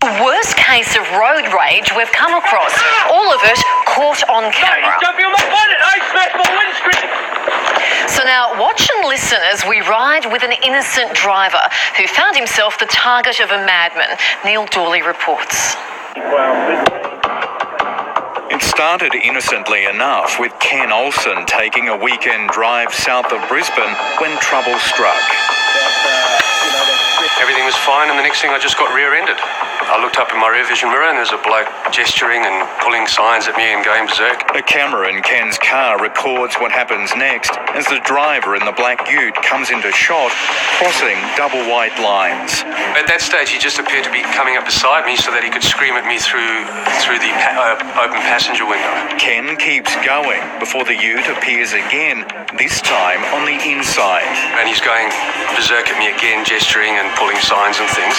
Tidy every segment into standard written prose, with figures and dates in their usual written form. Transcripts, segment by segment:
Worst case of road rage we've come across. All of it caught on camera. He's jumping on my bonnet. I smashed my windscreen. So now watch and listen as we ride with an innocent driver who found himself the target of a madman. Neil Dawley reports. It started innocently enough with Ken Olsen taking a weekend drive south of Brisbane when trouble struck. Everything was fine, and the next thing I just got rear-ended. I looked up in my rear vision mirror and there's a bloke gesturing and pulling signs at me and going berserk. A camera in Ken's car records what happens next as the driver in the black ute comes into shot, crossing double white lines. At that stage, he just appeared to be coming up beside me so that he could scream at me through the open passenger window. Ken keeps going before the ute appears again, this time on the inside. And he's going berserk at me again, gesturing and pulling signs and things.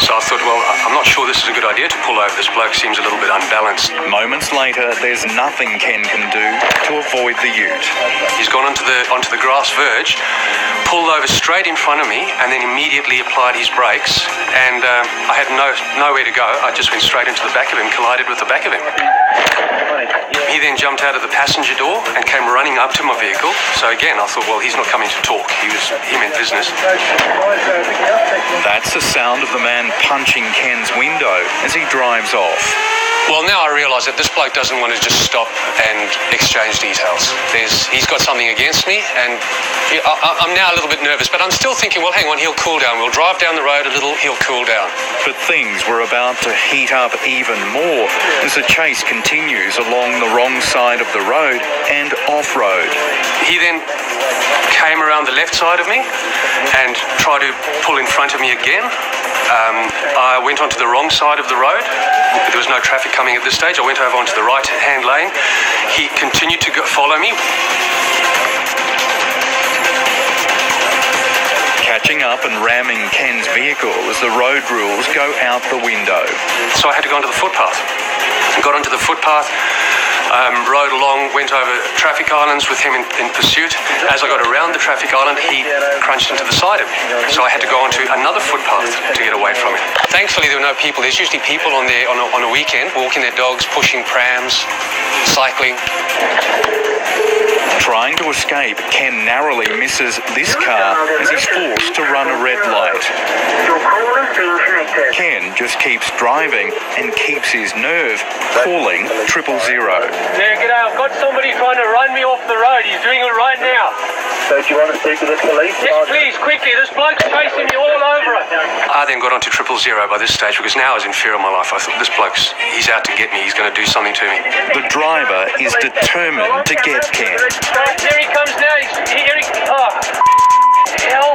So I thought, well, I'm not sure this is a good idea to pull over. This bloke seems a little bit unbalanced. Moments later, there's nothing Ken can do to avoid the ute. He's gone onto the grass verge, pulled over straight in front of me, and then immediately applied his brakes. And I had nowhere to go. I just went straight into the back of him, collided with the back of him. He then jumped out of the passenger door and came running up to my vehicle. So again, I thought, well, he's not coming to talk. He meant business. That's the sound of the man punching Ken's window as he drives off. Well, now I realise that this bloke doesn't want to just stop and exchange details. He's got something against me, and I'm now a little bit nervous, but I'm still thinking, well, hang on, he'll cool down. We'll drive down the road a little, he'll cool down. But things were about to heat up even more as the chase continues along the wrong side of the road and off-road. He then came around the left side of me and tried to pull in front of me again. I went onto the wrong side of the road. There was no traffic coming at this stage. I went over onto the right-hand lane. He continued to follow me. Catching up and ramming Ken's vehicle as the road rules go out the window. So I had to go onto the footpath. Got onto the footpath, rode along, went over traffic islands with him in pursuit. As I got around the traffic island, he crunched into the side of me. So I had to go onto another footpath to get away from him. Thankfully, there were no people. There's usually people on there on a weekend, walking their dogs, pushing prams, cycling. Trying to escape, Ken narrowly misses this car as he's forced to run a red light. Ken just keeps driving and keeps his nerve, calling 000. Yeah, g'day. I've got somebody trying to run me off the road. He's doing it right now. So do you want to speak to the police? Yes, please, quickly. This bloke's chasing me all over it. I then got onto 000 by this stage because now I was in fear of my life. I thought, this bloke's, he's out to get me. He's going to do something to me. The driver is determined to get Ken. There he comes now. Hell.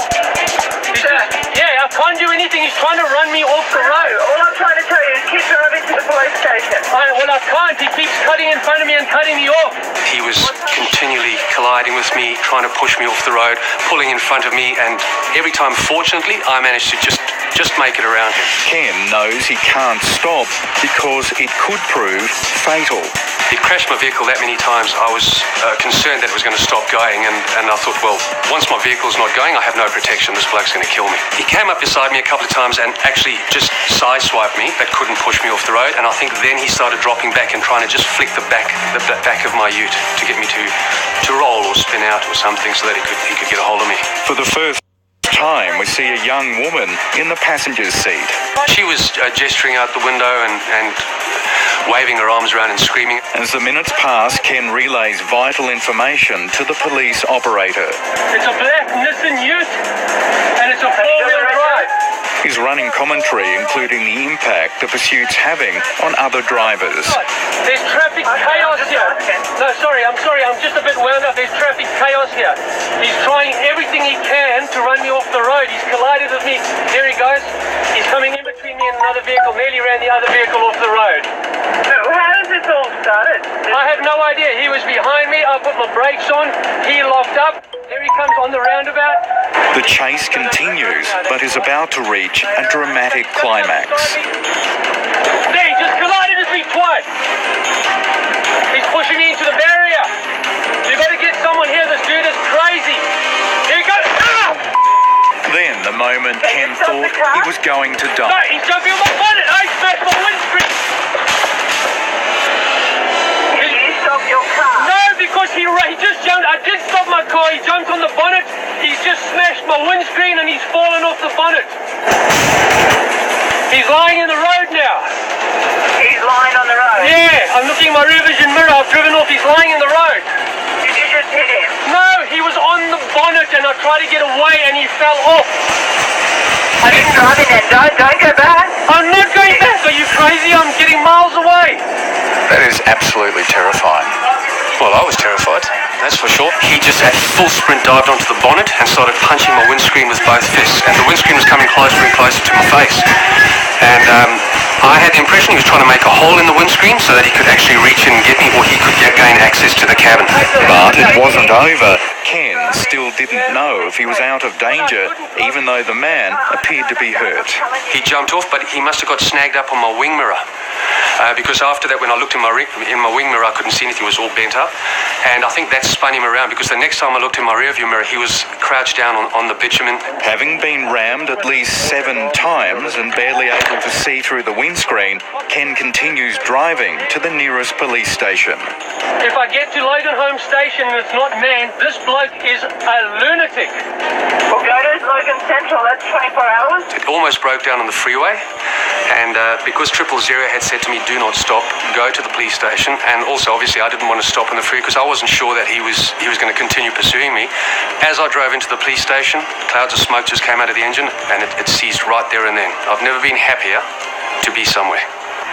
I can't do anything. He's trying to run me off the road. All I'm trying to tell you is keep driving to the police station. I can't. He keeps cutting in front of me and cutting me off. He was continually colliding with me, trying to push me off the road, pulling in front of me, and every time, fortunately, I managed to just make it around him. Ken knows he can't stop because it could prove fatal. He crashed my vehicle that many times. I was concerned that it was going to stop going, and I thought, well, once my vehicle's not going, I have no protection. This bloke's going to kill me. He came up beside me a couple of times and actually just sideswiped me, but couldn't push me off the road. And I think then he started dropping back and trying to just flick the back of my ute to get me to roll or spin out or something so that he could get a hold of me. For the first time, we see a young woman in the passenger's seat. She was gesturing out the window and waving her arms around and screaming. As the minutes pass, Ken relays vital information to the police operator. It's a black Nissan Ute, and it's a four-wheel drive. He's running commentary, including the impact the pursuit's having on other drivers. There's traffic chaos here. No, sorry, I'm just a bit wound up. There's traffic chaos here. He's trying everything he can to run me off the road. He's collided with me. There he goes. He's coming in between me and another vehicle, nearly ran the other vehicle off the road. So how does this all started? I have no idea. He was behind me. I put my brakes on. He locked up. There he comes on the roundabout. The chase continues, but is about to reach a dramatic climax. There, he just collided with me twice. He's pushing me into the barrier. You've got to get someone here. This dude is crazy. Here he goes. Ah! Then the moment Ken thought he was going to No, die. he's jumping on my bonnet. smashed my windscreen. Did you stop your car? No, because he just jumped. I did stop my car. He jumped on the bonnet. He's just smashed my windscreen and he's fallen off the bonnet. He's lying in the road now. He's lying on the road. Yeah, I'm looking in my rear vision mirror. I've driven off. He's lying in the road. Did you just hit him? No, he was on the bonnet and I tried to get away and he fell off. I didn't drive him then. Don't go back. I'm not going back. Are you crazy? I'm getting miles away. That is absolutely terrifying. Well, I was terrified, that's for sure. He just at full sprint dived onto the bonnet and started punching my windscreen with both fists. And the windscreen was coming closer and closer to my face. And I had the impression he was trying to make a hole in the windscreen so that he could actually reach in and get me, or he could gain access to the cabin. But it wasn't over. Ken still didn't know if he was out of danger, even though the man appeared to be hurt. He jumped off, but he must have got snagged up on my wing mirror. Because after that, when I looked in my wing mirror, I couldn't see anything. It was all bent up. And I think that spun him around, because the next time I looked in my rearview mirror, he was crouched down on the bitumen. Having been rammed at least 7 times and barely able to see through the windscreen, Ken continues driving to the nearest police station. If I get to Logan Home Station and it's not manned, this bloke is a lunatic. Well, go to Logan Central. That's 24 hours. It almost broke down on the freeway. And because 000 had said to me, do not stop, go to the police station. And also, obviously, I didn't want to stop on the freeway because I wasn't sure that he was going to continue pursuing me. As I drove into the police station, clouds of smoke just came out of the engine and it ceased right there and then. I've never been happier to be somewhere.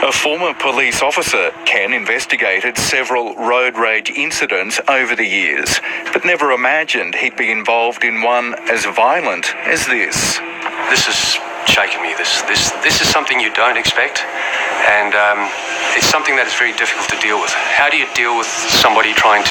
A former police officer, Ken investigated several road rage incidents over the years, but never imagined he'd be involved in one as violent as this. This is shaking me. This is something you don't expect, and it's something that is very difficult to deal with. How do you deal with somebody trying to